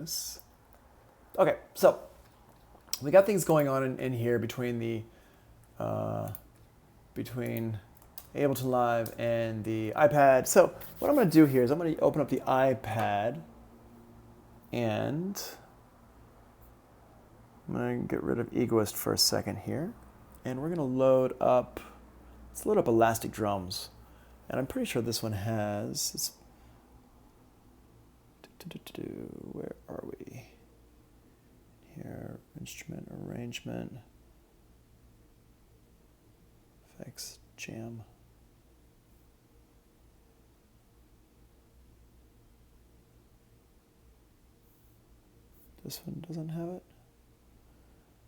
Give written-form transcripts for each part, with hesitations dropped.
this. Okay, so we got things going on in here between the between Ableton Live and the iPad. So what I'm going to do here is I'm going to open up the iPad and I'm going to get rid of Egoist for a second here. And we're going to load up, let's load up Elastic Drums. And I'm pretty sure this one has, where are we? Here, instrument arrangement, effects, jam. This one doesn't have it.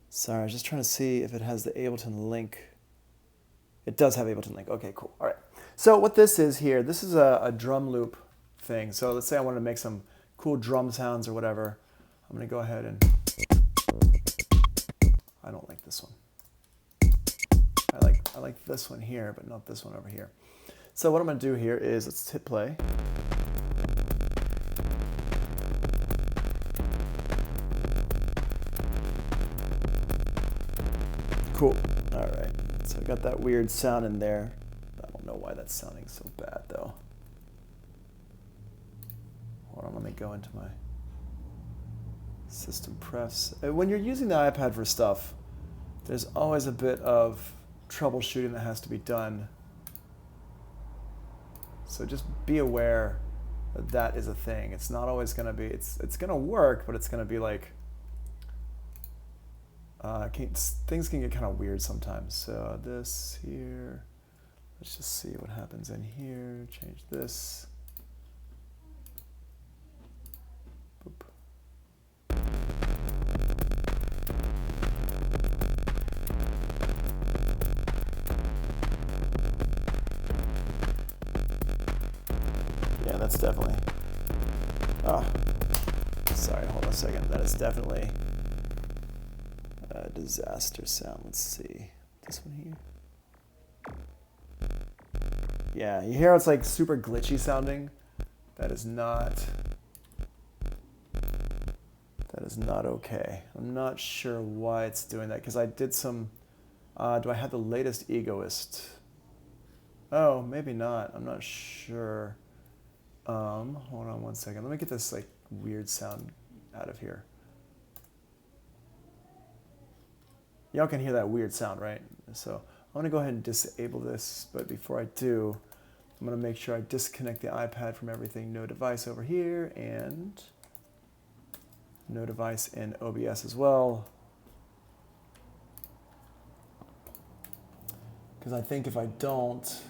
Sorry, I was just trying to see if it has the Ableton link. It does have Ableton link. Okay, cool. All right. So what this is here, this is a drum loop thing. So let's say I wanted to make some cool drum sounds or whatever. I'm going to go ahead and... I don't like this one. I like this one here, but not this one over here. So what I'm going to do here is, let's hit play. Cool. All right. So I got that weird sound in there. I don't know why that's sounding so bad though. Hold on, let me go into my system prefs. When you're using the iPad for stuff, there's always a bit of troubleshooting that has to be done. So just be aware that that is a thing. It's not always going to be, it's going to work, but it's going to be like, things can get kind of weird sometimes. So this here, let's just see what happens in here. Change this. Boop. Yeah, that's definitely, oh, sorry, hold on a second. That is definitely a disaster sound. Let's see, this one here. Yeah, you hear it's like super glitchy sounding. That is not okay. I'm not sure why it's doing that, because I did some, do I have the latest Egoist? Oh, maybe not, I'm not sure. Hold on one second. Let me get this like weird sound out of here. Y'all can hear that weird sound, right? So I'm gonna go ahead and disable this, but before I do, I'm gonna make sure I disconnect the iPad from everything. No device over here, and no device in OBS as well. Because I think if I don't,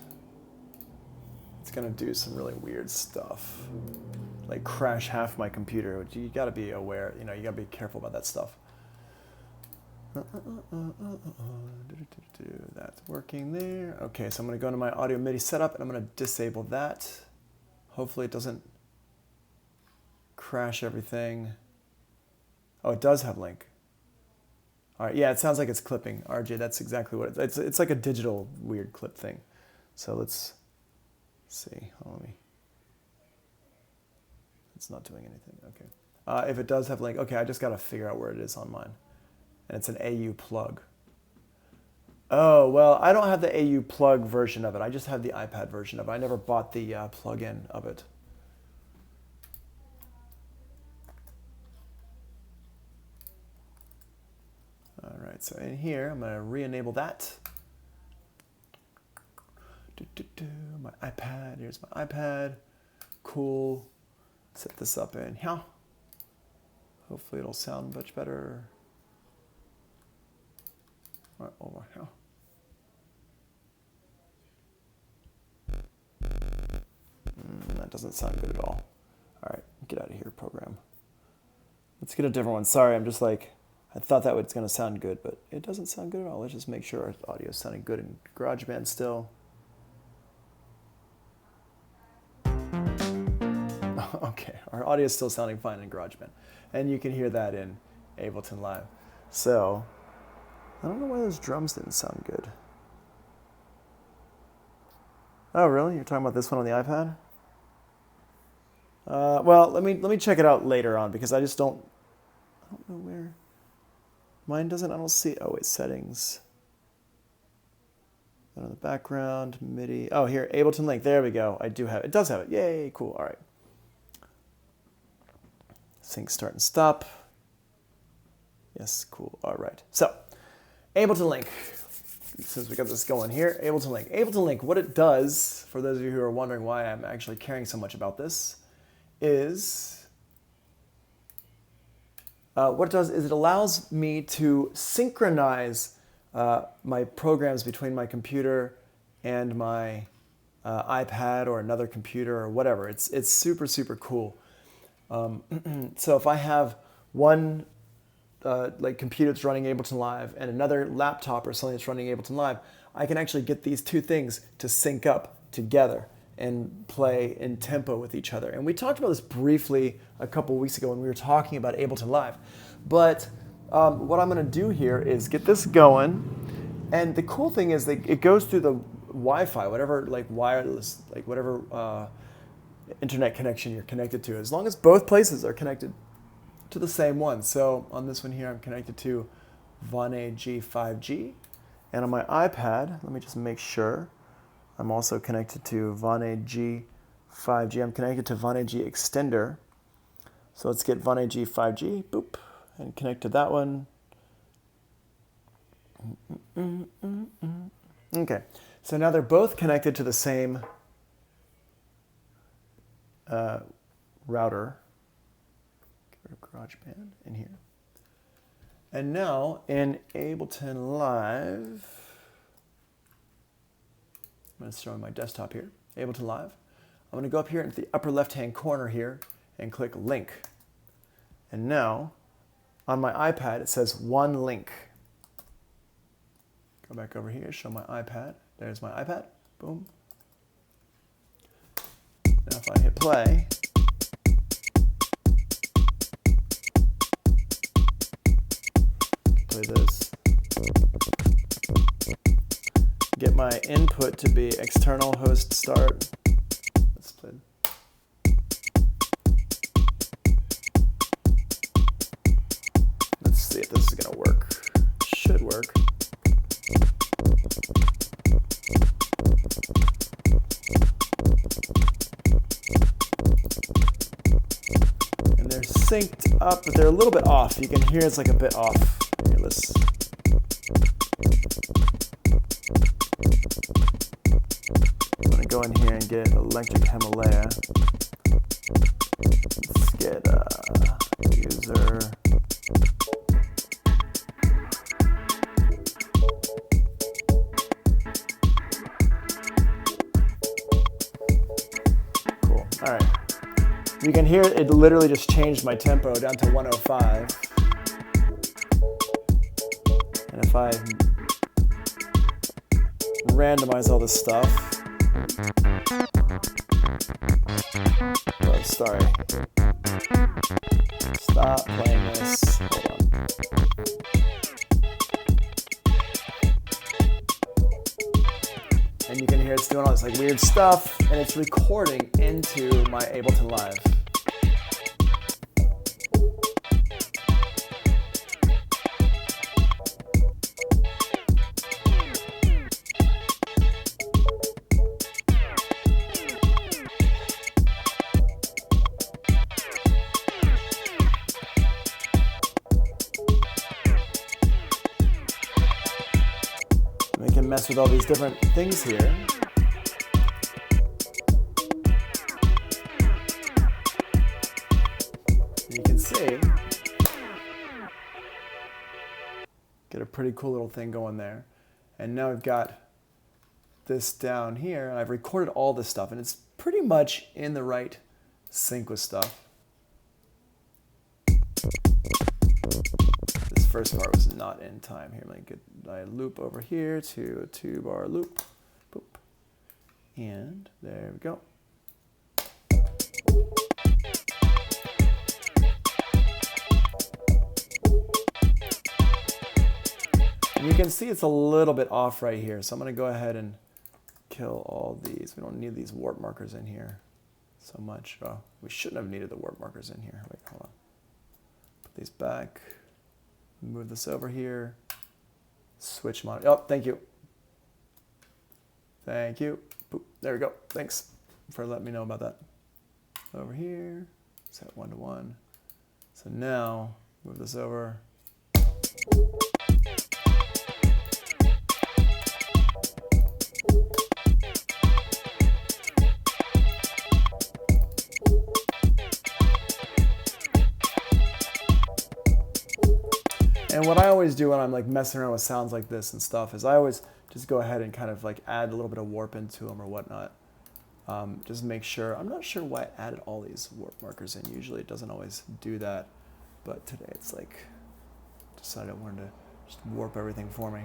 it's gonna do some really weird stuff. Like crash half my computer, which you gotta be aware, you gotta be careful about that stuff. That's working there. Okay, so I'm gonna go into my audio MIDI setup and I'm gonna disable that. Hopefully it doesn't crash everything. Oh, it does have link. All right, yeah, it sounds like it's clipping. RJ, that's exactly what it's like a digital weird clip thing. So let's see. It's not doing anything. Okay. If it does have link, okay, I just got to figure out where it is on mine. And it's an AU plug. Oh, well, I don't have the AU plug version of it. I just have the iPad version of it. I never bought the plug-in of it. All right, so in here, I'm going to re-enable that. My iPad, here's my iPad. Cool. Set this up in here. Hopefully it'll sound much better. Right over here. That doesn't sound good at all. All right, get out of here, program. Let's get a different one. Sorry, I'm just like, I thought that was going to sound good, but it doesn't sound good at all. Let's just make sure our audio is sounding good in GarageBand still. Okay, our audio is still sounding fine in GarageBand. And you can hear that in Ableton Live. So, I don't know why those drums didn't sound good. Oh, really? You're talking about this one on the iPad? Well, let me check it out later on because I don't know where. Mine doesn't, I don't see, oh wait, settings. On the background, MIDI. Oh, here, Ableton Link, there we go. I do have it, it does have it, yay, cool, all right. Sync start and stop. Yes, cool, all right. So, Ableton Link, since we got this going here, Ableton Link. Ableton Link, what it does, for those of you who are wondering why I'm actually caring so much about this, is what it does is it allows me to synchronize my programs between my computer and my iPad or another computer or whatever. It's super, super cool. So if I have one like computer that's running Ableton Live and another laptop or something that's running Ableton Live, I can actually get these two things to sync up together and play in tempo with each other. And we talked about this briefly a couple weeks ago when we were talking about Ableton Live. But what I'm going to do here is get this going. And the cool thing is that it goes through the Wi-Fi, whatever like wireless, like whatever internet connection you're connected to, as long as both places are connected to the same one. So on this one here, I'm connected to Vane G5G. And on my iPad, let me just make sure, I'm also connected to Vane G5G. I'm connected to Vane G Extender. So let's get Vane G5G, boop, and connect to that one. Okay, so now they're both connected to the same router. Get rid of GarageBand in here. And now in Ableton Live, I'm going to show my desktop here, Ableton Live. I'm going to go up here into the upper left-hand corner here and click Link. And now, on my iPad, it says one link. Go back over here, show my iPad. There's my iPad, boom. Now if I hit play, play this. Get my input to be external host start. Let's play. Let's see if this is gonna work. Should work. And they're synced up, but they're a little bit off. You can hear it's like a bit off. Here, let's. I'm gonna go in here and get Electric Himalaya. Let's get user. Cool. All right. You can hear it literally just changed my tempo down to 105. And if I randomize all this stuff. Oh, sorry. Stop playing this. Hold on. And you can hear it's doing all this like weird stuff, and it's recording into my Ableton Live. We can mess with all these different things here. You can see, get a pretty cool little thing going there. And now we've got this down here, and I've recorded all this stuff, and it's pretty much in the right sync with stuff. This first part was not in time here. Let me get my loop over here to a 2-bar loop. Boop. And there we go. And you can see it's a little bit off right here. So I'm going to go ahead and kill all these. We don't need these warp markers in here. so much. Oh, we shouldn't have needed the warp markers in here. Wait, hold on. Put these back. Move this over here. Switch monitor. Oh, thank you. Thank you. Boop. There we go. Thanks for letting me know about that. Over here. Set 1 to 1. So now, move this over. And what I always do when I'm like messing around with sounds like this and stuff is I always just go ahead and kind of like add a little bit of warp into them or whatnot. Just make sure. I'm not sure why I added all these warp markers in. Usually it doesn't always do that, but today it's like decided I wanted to just warp everything for me.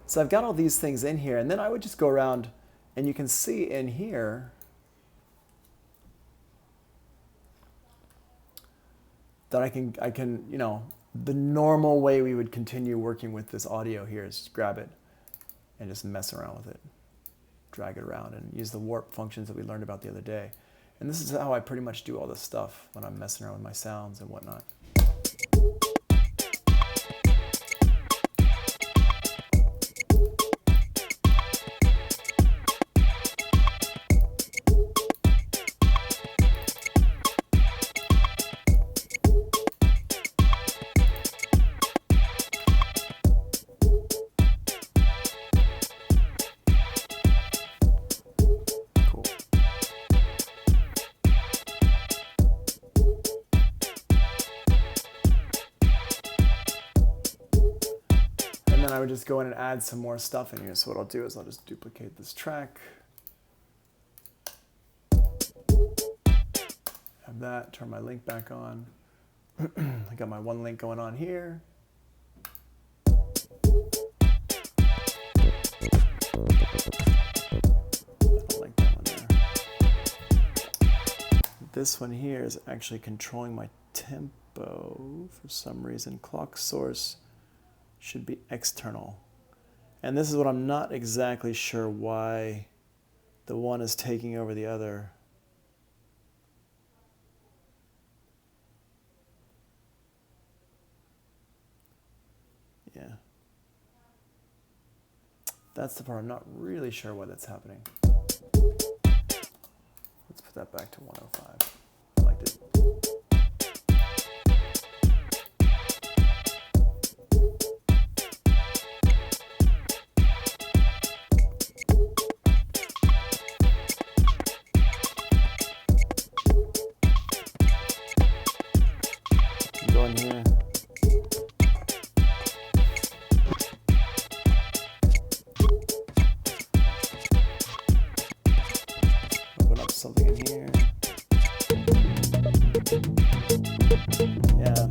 So I've got all these things in here, and then I would just go around, and you can see in here that I can, you know, the normal way we would continue working with this audio here is just grab it and just mess around with it. Drag it around and use the warp functions that we learned about the other day. And this is how I pretty much do all this stuff when I'm messing around with my sounds and whatnot. I would just go in and add some more stuff in here. So what I'll do is I'll just duplicate this track. Have that, turn my link back on. I got my one link going on here. I don't like that one there. This one here is actually controlling my tempo for some reason. Clock source should be external. And this is what I'm not exactly sure why the one is taking over the other. Yeah. That's the part I'm not really sure why that's happening. Let's put that back to 105. I liked it. Go in here. Open up something in here. Yeah,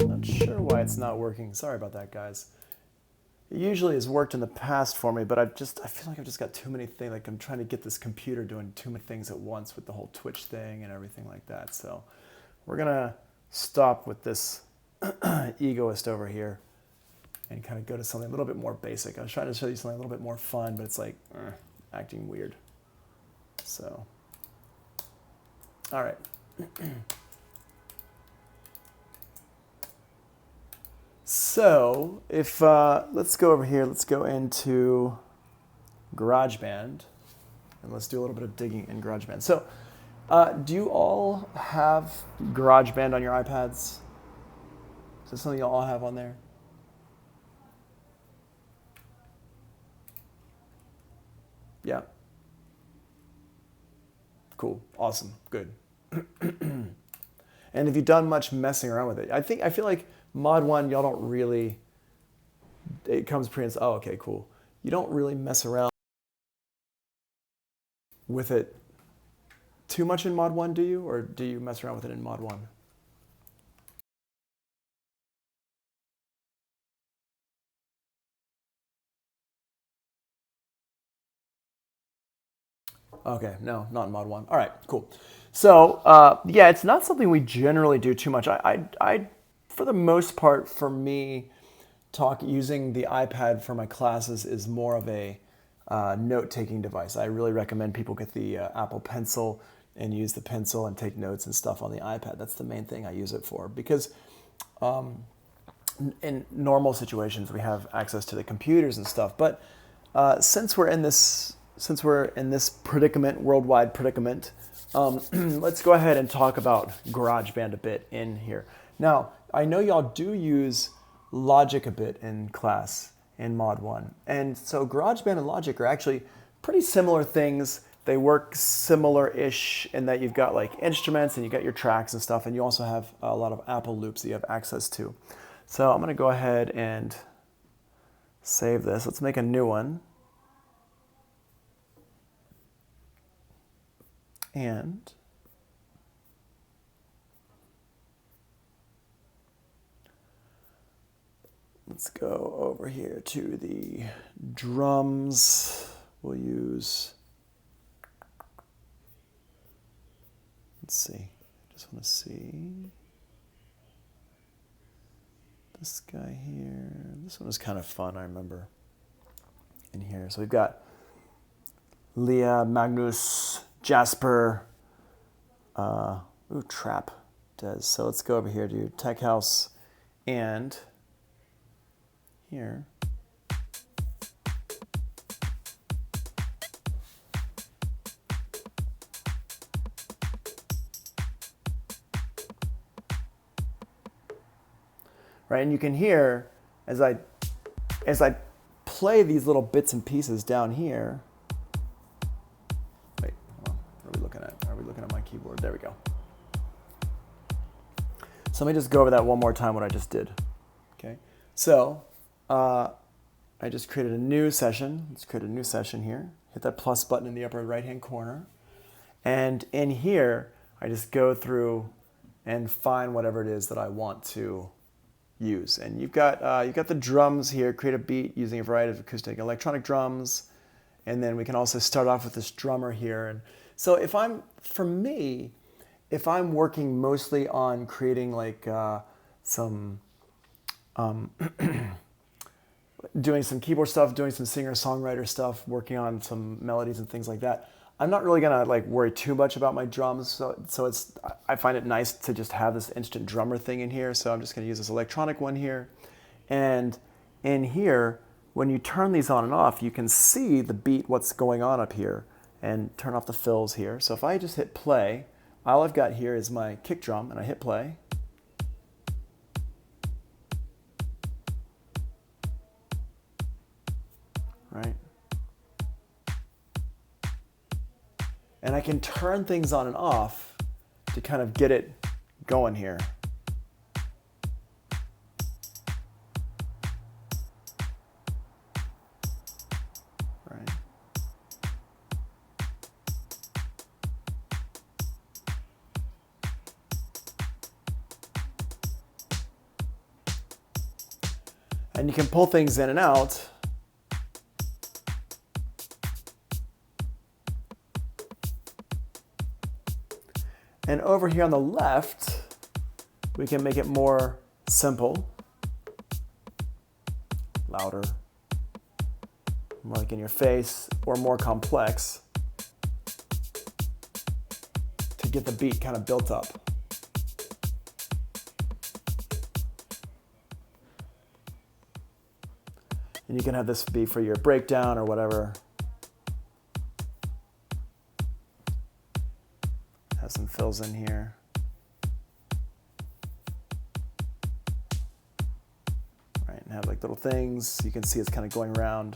not sure why it's not working. Sorry about that, guys. It usually has worked in the past for me, but I feel like I've just got too many things. Like I'm trying to get this computer doing too many things at once with the whole Twitch thing and everything like that. So we're gonna stop with this egoist over here and kind of go to something a little bit more basic. I was trying to show you something a little bit more fun, but it's like acting weird. So, all right. So if let's go over here. Let's go into GarageBand, and let's do a little bit of digging in GarageBand. So, do you all have GarageBand on your iPads? Is that something you all have on there? Yeah. Cool. Awesome. Good. And have you done much messing around with it? I feel like Mod 1, y'all don't really, it comes oh, okay, cool. You don't really mess around with it too much in Mod 1, do you? Or do you mess around with it in Mod 1? Okay, no, not in Mod 1. All right, cool. So, yeah, it's not something we generally do too much. I for the most part, for me, using the iPad for my classes is more of a note-taking device. I really recommend people get the Apple Pencil. and use the pencil and take notes and stuff on the iPad. That's the main thing I use it for, because in normal situations we have access to the computers and stuff. But since we're in this predicament, worldwide predicament, let's go ahead and talk about GarageBand a bit in here. Now, I know y'all do use Logic a bit in class in Mod 1. And so GarageBand and Logic are actually pretty similar things. They work similar-ish in that you've got like instruments and you got your tracks and stuff, and you also have a lot of Apple loops that you have access to. So I'm going to go ahead and save this. Let's make a new one. And let's go over here to the drums. We'll use, let's see, I just want to see this guy here. This one was kind of fun, I remember, in here. So we've got Leah, Magnus, Jasper, Trap does. So let's go over here to Tech House, and here right, and you can hear as I play these little bits and pieces down here. Wait, hold on. What are we looking at? Are we looking at my keyboard? There we go. So let me just go over that one more time, what I just did. Okay, so I just created a new session. Let's create a new session here. Hit that plus button in the upper right-hand corner. And in here, I just go through and find whatever it is that I want to use. And you've got the drums here, create a beat using a variety of acoustic and electronic drums. And then we can also start off with this drummer here. And so if I'm working mostly on creating like some doing some keyboard stuff, doing some singer-songwriter stuff, working on some melodies and things like that, I'm not really gonna like worry too much about my drums. So I find it nice to just have this instant drummer thing in here. So I'm just gonna use this electronic one here. And in here, when you turn these on and off, you can see the beat, what's going on up here, and turn off the fills here. So if I just hit play, all I've got here is my kick drum, and I hit play. Right? And I can turn things on and off to kind of get it going here. Right. And you can pull things in and out. And over here on the left, we can make it more simple, louder, more like in your face, or more complex to get the beat kind of built up. And you can have this be for your breakdown or whatever. Have some fills in here. Right, and have like little things. You can see it's kind of going around.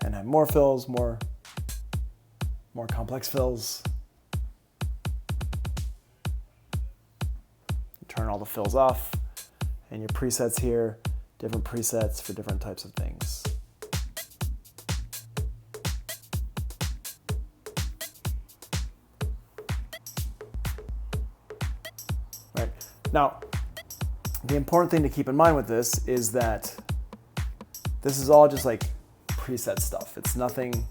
And have more fills, more complex fills. Turn all the fills off. And your presets here, different presets for different types of things. Now, the important thing to keep in mind with this is that this is all just like preset stuff. It's nothing,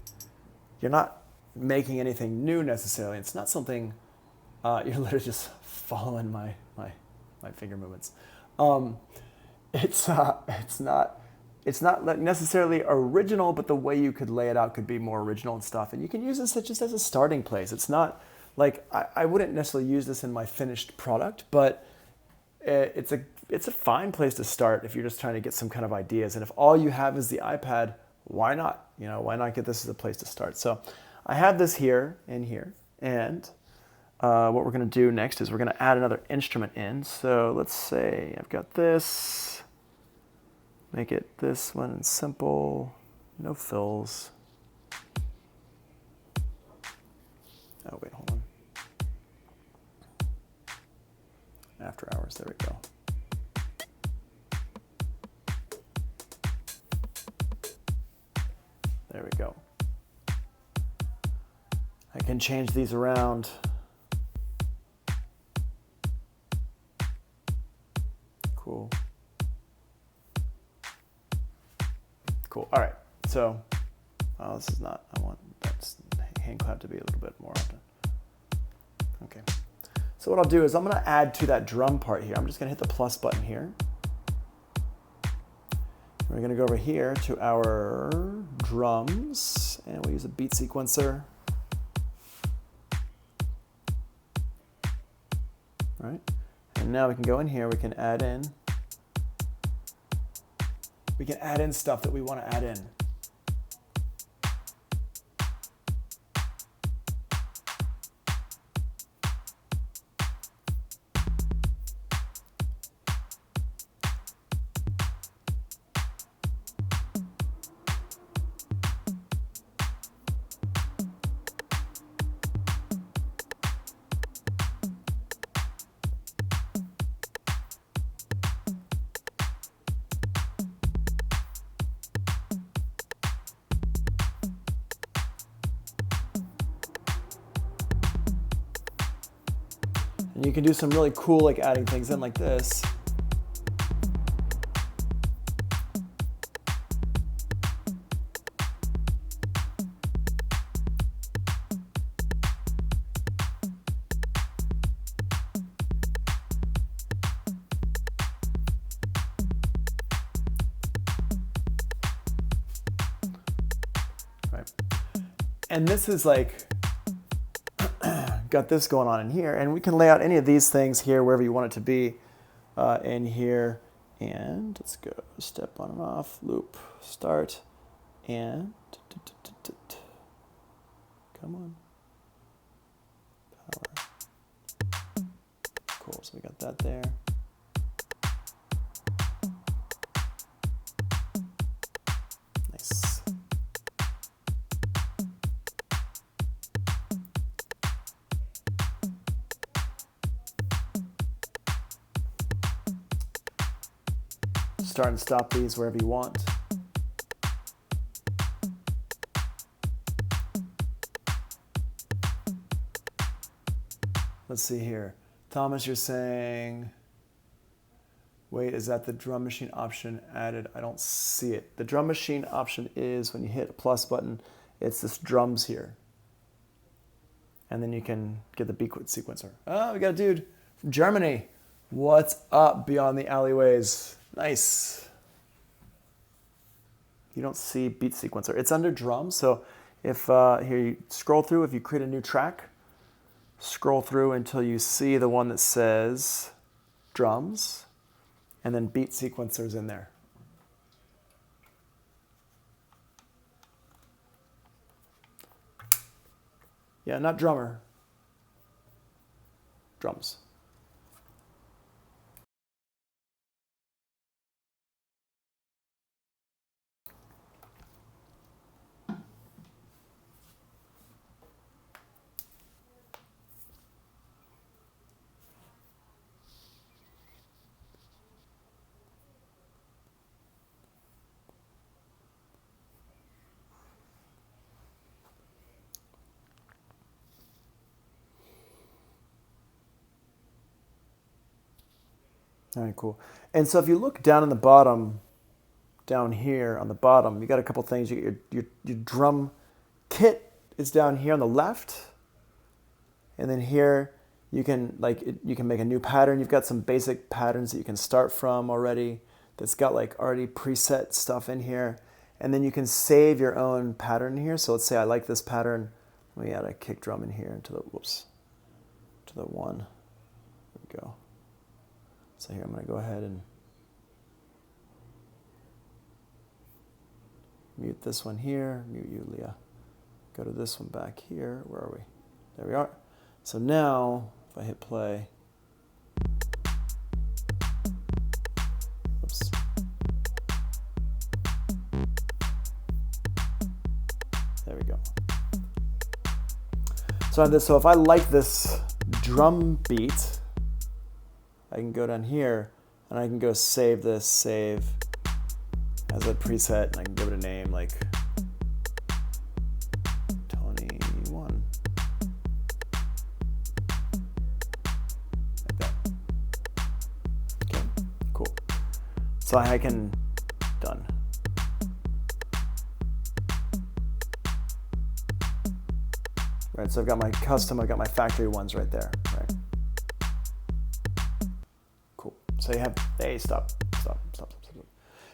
you're not making anything new necessarily. It's not something, you're literally just following my finger movements. It's not, it's not like necessarily original, but the way you could lay it out could be more original and stuff. And you can use this just as a starting place. It's not like, I wouldn't necessarily use this in my finished product, but it's a fine place to start if you're just trying to get some kind of ideas. And if all you have is the iPad, why not? You know, why not get this as a place to start? So I have this here and here. And what we're going to do next is we're going to add another instrument in. So let's say I've got this. Make it this one simple, no fills. Oh, wait, hold on. After hours, there we go. There we go. I can change these around. Cool. Cool. All right. So, this is not, I want that hand clap to be a little bit more often. Okay. So what I'll do is I'm going to add to that drum part here. I'm just going to hit the plus button here. We're going to go over here to our drums, and we'll use a beat sequencer. All right. And now we can go in here, we can add in. We can add in stuff that we want to add in. And you can do some really cool, like adding things in like this. Right. And this is like, got this going on in here, and we can lay out any of these things here wherever you want it to be in here. And let's go step on and off, loop, start, and come on, power. Cool, so we got that there. Nice. Start and stop these wherever you want. Let's see here. Thomas, you're saying, wait, is that the drum machine option added? I don't see it. The drum machine option is when you hit a plus button, it's this drums here. And then you can get the beat sequencer. Oh, we got a dude from Germany. What's up beyond the alleyways? Nice. You don't see beat sequencer. It's under drums. So if here you scroll through, if you create a new track, scroll through until you see the one that says drums, and then beat sequencers in there. Yeah, not drummer. Drums. All right, cool. And so if you look down in the bottom, down here on the bottom, you got a couple things. You get your drum kit is down here on the left. And then here you can you can make a new pattern. You've got some basic patterns that you can start from already. that's got like already preset stuff in here. And then you can save your own pattern here. So let's say I like this pattern. Let me add a kick drum in here into the, to the 1. There we go. So here I'm going to go ahead and mute this one here, mute you, Leah. Go to this one back here. Where are we? There we are. So now, if I hit play, oops. There we go. So if I like this drum beat, I can go down here and I can go save this, save as a preset, and I can give it a name like Tony 1. Like that. Okay, cool. So I can, done. Right, so I've got my custom, I've got my factory ones right there, right? Cool. So you have, hey, stop. So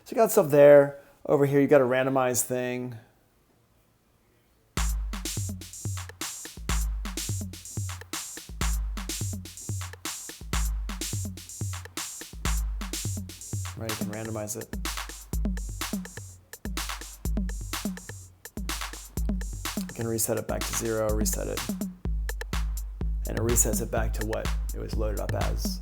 you got stuff there. Over here, you got a randomized thing. Right, you can randomize it. You can reset it back to 0, reset it. And it resets it back to what it was loaded up as.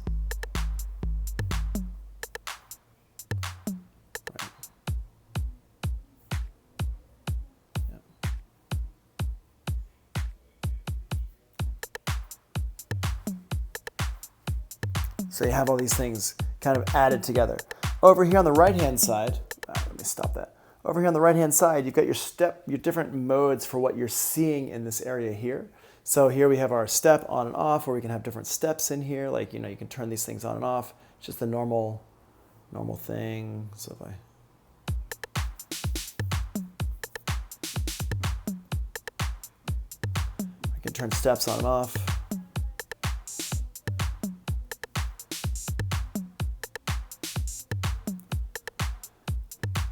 So you have all these things kind of added together. Over here on the right-hand side, let me stop that. Over here on the right-hand side, you've got your different modes for what you're seeing in this area here. So here we have our step on and off, where we can have different steps in here. Like, you know, you can turn these things on and off. It's just the normal thing. So if I can turn steps on and off.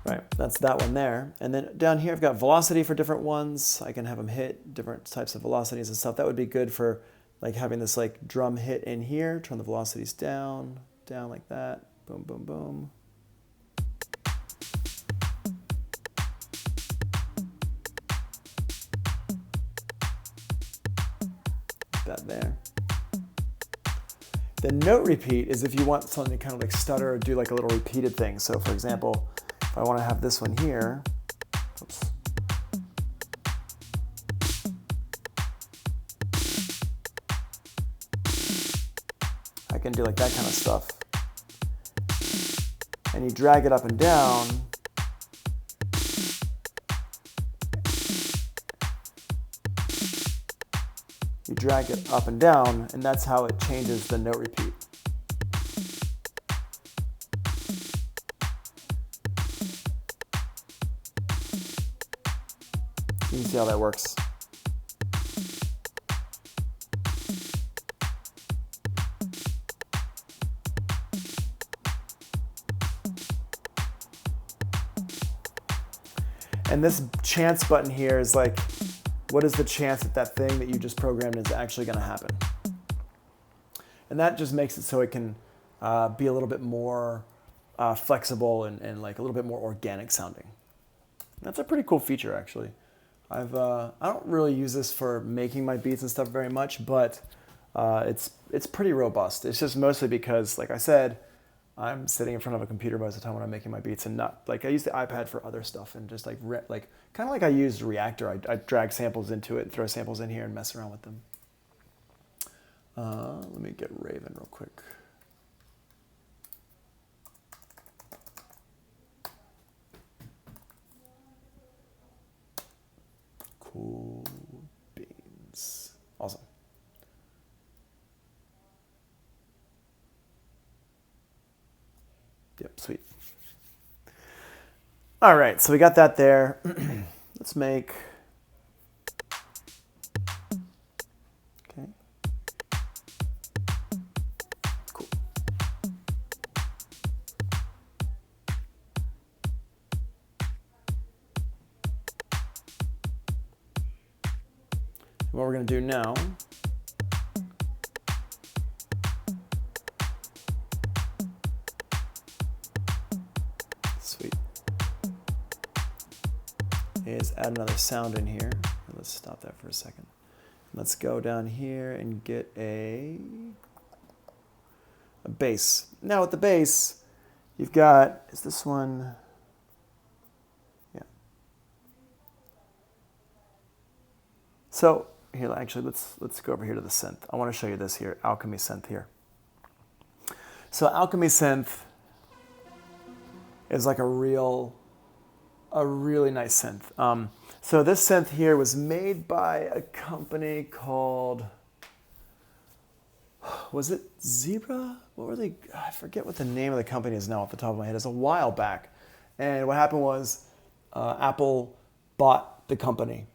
Right, that's that one there. And then down here, I've got velocity for different ones. I can have them hit different types of velocities and stuff. That would be good for like having this like drum hit in here. Turn the velocities down like that. Boom, boom, boom. That there. The note repeat is if you want something to kind of like stutter or do like a little repeated thing. So for example, if I want to have this one here, oops. I can do like that kind of stuff. And you drag it up and down. You drag it up and down, and that's how it changes the note repeat. You can see how that works. And this chance button here is like, what is the chance that that thing that you just programmed is actually going to happen? And that just makes it so it can be a little bit more flexible and like a little bit more organic sounding. That's a pretty cool feature, actually. I don't really use this for making my beats and stuff very much, but it's pretty robust. It's just mostly because, like I said, I'm sitting in front of a computer most of the time when I'm making my beats, and not like I use the iPad for other stuff, and just like kind of like I used Reactor. I drag samples into it, throw samples in here, and mess around with them. Let me get Raven real quick. Cool beans. Awesome. Yep, sweet. All right, so we got that there. Let's make, okay. Cool. what we're going to do now is add another sound in here. Let's stop that for a second. Let's go down here and get a bass. Now with the bass, you've got, is this one? Yeah. So here, actually, let's go over here to the synth. I want to show you this here, Alchemy synth here. So Alchemy synth is like a really nice synth. So this synth here was made by a company called, was it Zebra? What were they? I forget what the name of the company is now off the top of my head. It's a while back. And what happened was Apple bought the company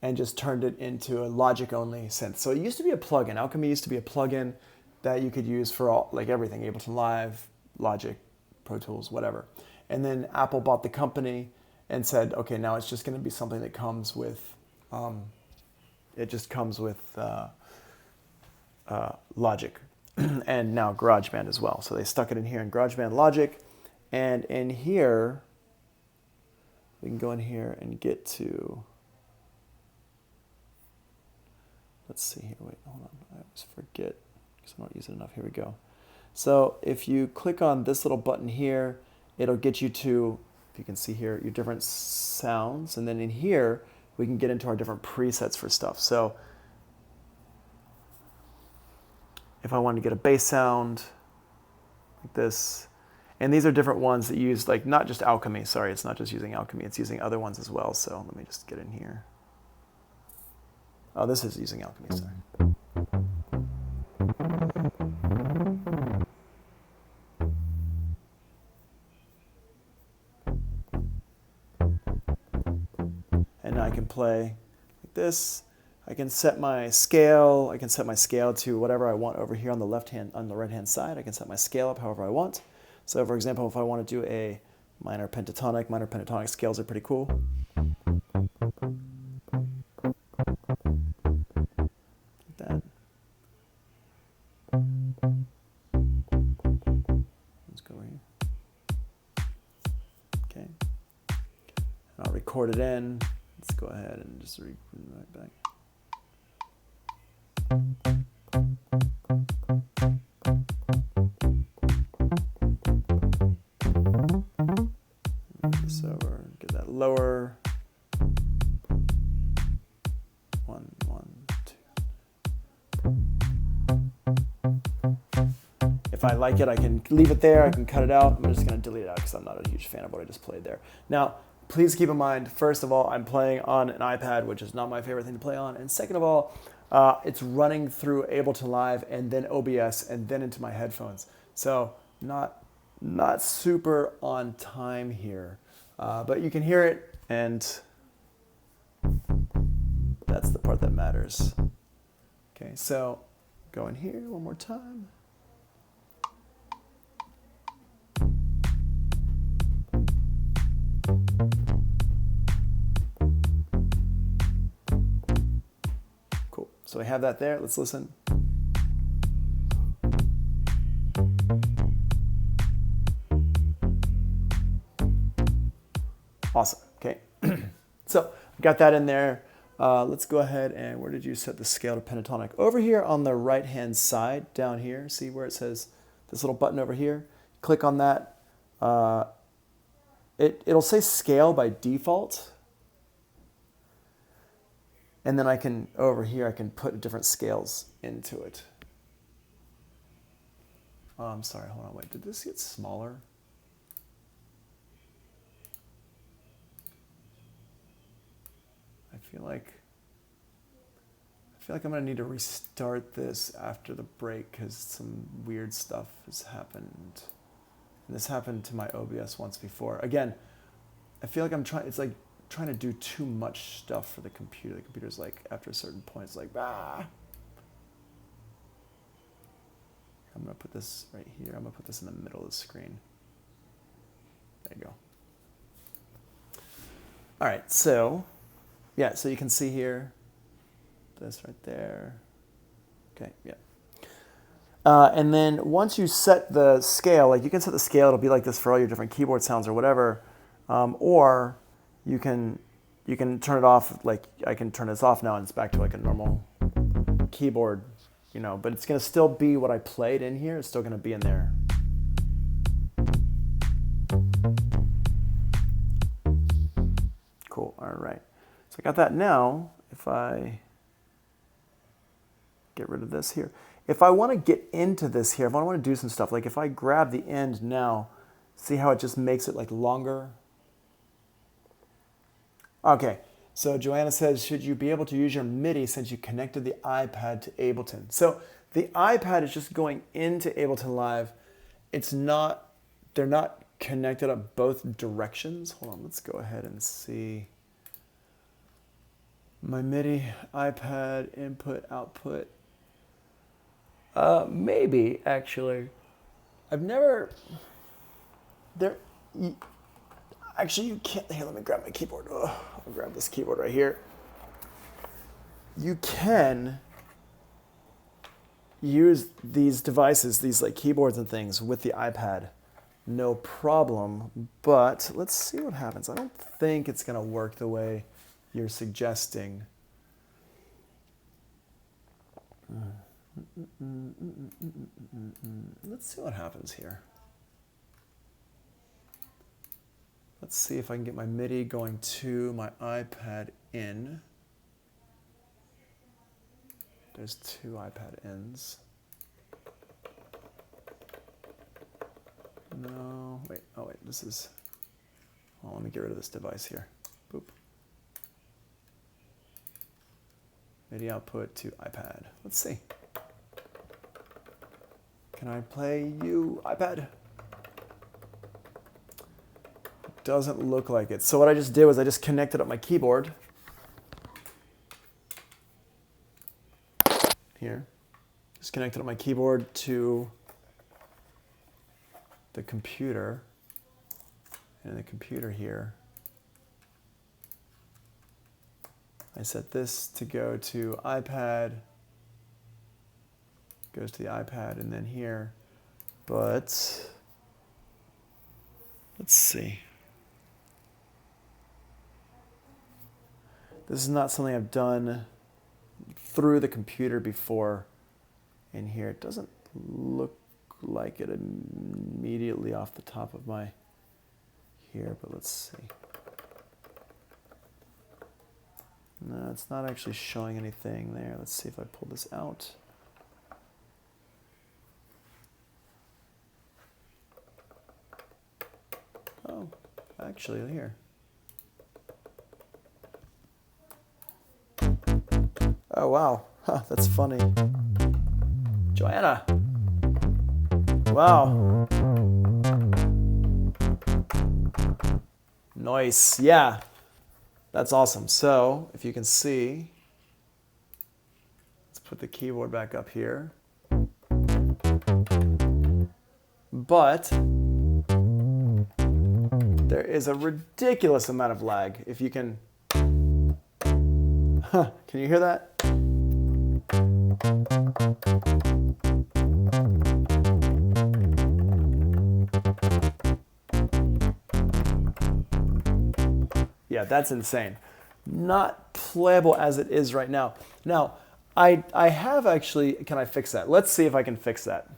and just turned it into a Logic-only synth. So it used to be a plugin. Alchemy used to be a plugin that you could use for all, like everything, Ableton Live, Logic, Pro Tools, whatever. And then Apple bought the company and said, okay, now it's just going to be something that comes with, it just comes with Logic and now GarageBand as well. So they stuck it in here in GarageBand Logic, and in here, we can go in here and get to, let's see here, wait, hold on, I always forget because I don't use it enough. Here we go. So if you click on this little button here, it'll get you to, you can see here your different sounds, and then in here we can get into our different presets for stuff. So if I wanted to get a bass sound like this, and these are different ones that use, like, not just Alchemy, sorry, it's not just using Alchemy, it's using other ones as well. So let me just get in here. Oh, this is using Alchemy, sorry. I can play like this. I can set my scale. I can set my scale to whatever I want over here on the right hand side. I can set my scale up however I want. So for example, if I want to do a minor pentatonic scales are pretty cool. Like that. Let's go over here. Okay. And I'll record it in. Let's go ahead and just bring it right back. Move this over, get that lower. 1, 1, 2. If I like it, I can leave it there. I can cut it out. I'm just going to delete it out because I'm not a huge fan of what I just played there. Now, please keep in mind, first of all, I'm playing on an iPad, which is not my favorite thing to play on. And second of all, it's running through Ableton Live and then OBS and then into my headphones. So not super on time here. But you can hear it, and that's the part that matters. Okay, so go in here one more time. Cool. So we have that there. Let's listen. Awesome. Okay. So I've got that in there. Let's go ahead and where did you set the scale to pentatonic? Over here on the right-hand side, down here, see where it says this little button over here? Click on that. It'll say scale by default. And then I can, over here, I can put different scales into it. Oh, I'm sorry, hold on, wait, did this get smaller? I feel like I'm gonna need to restart this after the break because some weird stuff has happened. And this happened to my OBS once before. Again, I feel like it's like trying to do too much stuff for the computer. The computer's like, after a certain point, it's like, ah. I'm gonna put this right here. I'm gonna put this in the middle of the screen. There you go. All right, so, yeah, so you can see here, this right there. Okay, yeah. And then once you set the scale, like you can set the scale, it'll be like this for all your different keyboard sounds or whatever. Or you can turn it off, like I can turn this off now and it's back to like a normal keyboard, you know, but it's gonna still be what I played in here. It's still gonna be in there. Cool, all right. So I got that now. If I get rid of this here. If I want to get into this here, if I want to do some stuff, like if I grab the end now, see how it just makes it like longer? Okay, so Joanna says, should you be able to use your MIDI since you connected the iPad to Ableton? So the iPad is just going into Ableton Live. It's not, they're not connected up both directions. Hold on, let's go ahead and see. My MIDI, iPad, input, output. Maybe, actually. I've never... Actually, you can't... Here, let me grab my keyboard. I'll grab this keyboard right here. You can use these devices, these like keyboards and things with the iPad. No problem. But let's see what happens. I don't think it's going to work the way you're suggesting. Let's see what happens here. Let's see if I can get my MIDI going to my iPad in. There's two iPad ins. No, wait, oh wait, this is, well, let me get rid of this device here. Boop. MIDI output to iPad. Let's see. Can I play you, iPad? Doesn't look like it. So what I just did was I just connected up my keyboard. Here. Just connected up my keyboard to the computer. And the computer here. I set this to go to iPad. Goes to the iPad and then here. But let's see. This is not something I've done through the computer before in here. It doesn't look like it immediately off the top of my here, but let's see. No, it's not actually showing anything there. Let's see if I pull this out. Oh, actually here. Oh, wow. Huh, that's funny. Joanna. Wow. Nice. Yeah. That's awesome. So, if you can see, let's put the keyboard back up here. But there is a ridiculous amount of lag. If you can... Huh, can you hear that? Yeah, that's insane. Not playable as it is right now. Now, I have actually, can I fix that? Let's see if I can fix that.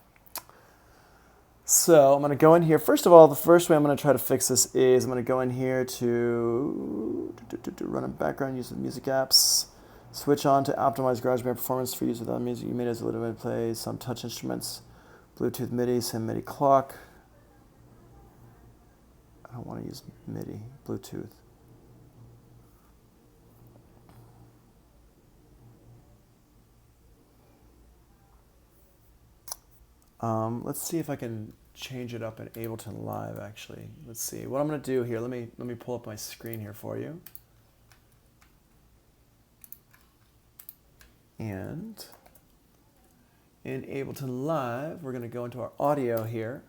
So I'm going to go in here. First of all, the first way I'm going to try to fix this is I'm going to go in here to run a background using music apps. Switch on to optimize GarageBand performance for use without music. You made as a little bit play some touch instruments. Bluetooth MIDI, send MIDI clock. I don't want to use MIDI, Bluetooth. Let's see if I can change it up in Ableton Live, actually. Let's see. What I'm going to do here, let me pull up my screen here for you. And in Ableton Live, we're going to go into our audio here.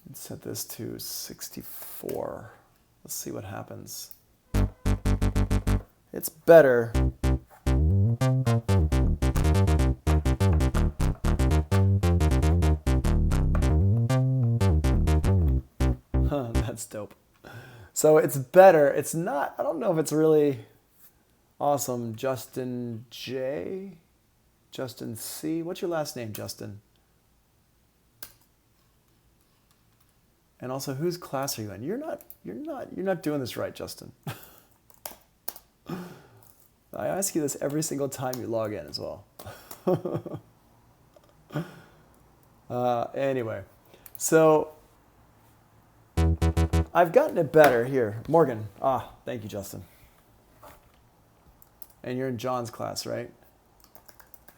And set this to 64. Let's see what happens. It's better. That's dope. So it's better. It's not, I don't know if it's really awesome. Justin J? Justin C? What's your last name, Justin? And also, whose class are you in? You're not doing this right, Justin. I ask you this every single time you log in as well. Anyway, so I've gotten it better here. Morgan, thank you, Justin. And you're in John's class, right?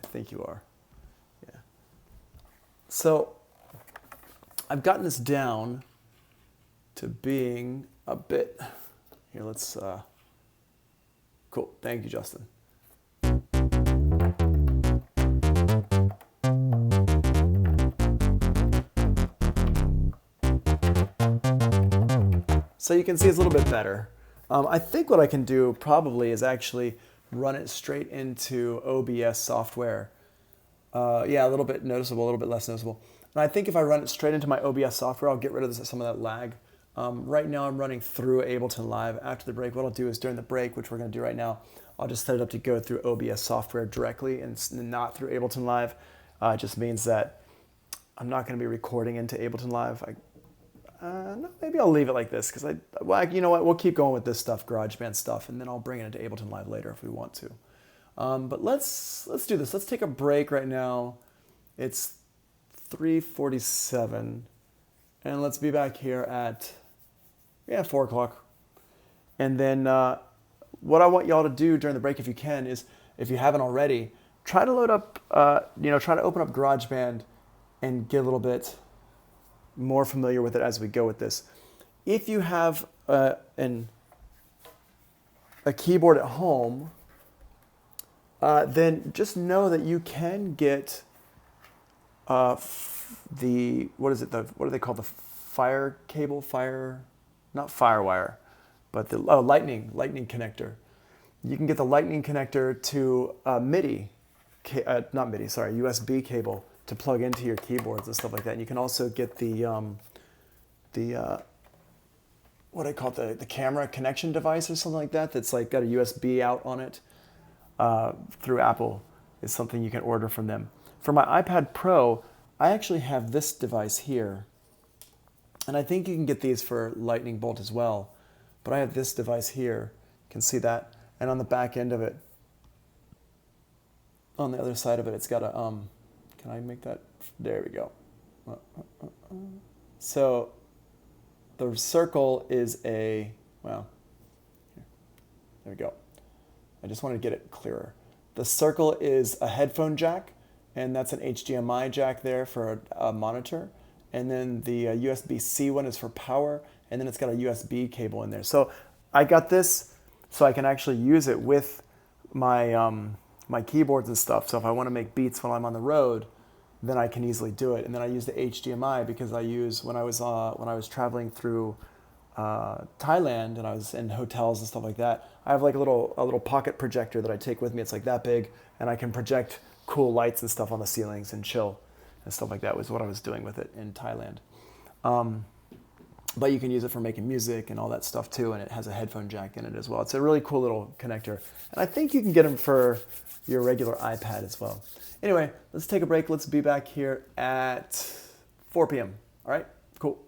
I think you are. Yeah. So I've gotten this down to being a bit, here, let's, cool, thank you, Justin. So you can see it's a little bit better. I think what I can do probably is actually run it straight into OBS software. Yeah, a little bit noticeable, a little bit less noticeable. And I think if I run it straight into my OBS software, I'll get rid of some of that lag. Right now I'm running through Ableton Live. After the break, what I'll do is during the break, which we're going to do right now, I'll just set it up to go through OBS software directly and not through Ableton Live. It just means that I'm not going to be recording into Ableton Live. No, maybe I'll leave it like this because you know what? We'll keep going with this stuff, GarageBand stuff, and then I'll bring it into Ableton Live later if we want to. But let's do this. Let's take a break right now. It's 3:47, and let's be back here at 4 o'clock. And then what I want y'all to do during the break, if you can, is if you haven't already, try to load up, try to open up GarageBand and get a little bit more familiar with it as we go with this. If you have a keyboard at home, then just know that you can get what do they call the fire cable? Not FireWire, but the lightning connector. You can get the lightning connector to USB cable to plug into your keyboards and stuff like that. And you can also get the what do I call it, the camera connection device or something like that. That's like got a USB out on it through Apple. Is something you can order from them. For my iPad Pro, I actually have this device here, and I think you can get these for Lightning Bolt as well. But I have this device here. You can see that, and on the back end of it, on the other side of it, it's got a Can I make that? There we go. So the circle is there we go. I just want to get it clearer. The circle is a headphone jack, and that's an HDMI jack there for a monitor. And then the USB-C one is for power, and then it's got a USB cable in there. So I got this so I can actually use it with my my keyboards and stuff. So if I want to make beats while I'm on the road, then I can easily do it. And then I use the HDMI because I use when I was traveling through Thailand and I was in hotels and stuff like that. I have like a little pocket projector that I take with me. It's like that big, and I can project cool lights and stuff on the ceilings and chill and stuff like that. Was what I was doing with it in Thailand. But you can use it for making music and all that stuff too, and it has a headphone jack in it as well. It's a really cool little connector, and I think you can get them for your regular iPad as well. Anyway, let's take a break. Let's be back here at 4 p.m. All right, cool.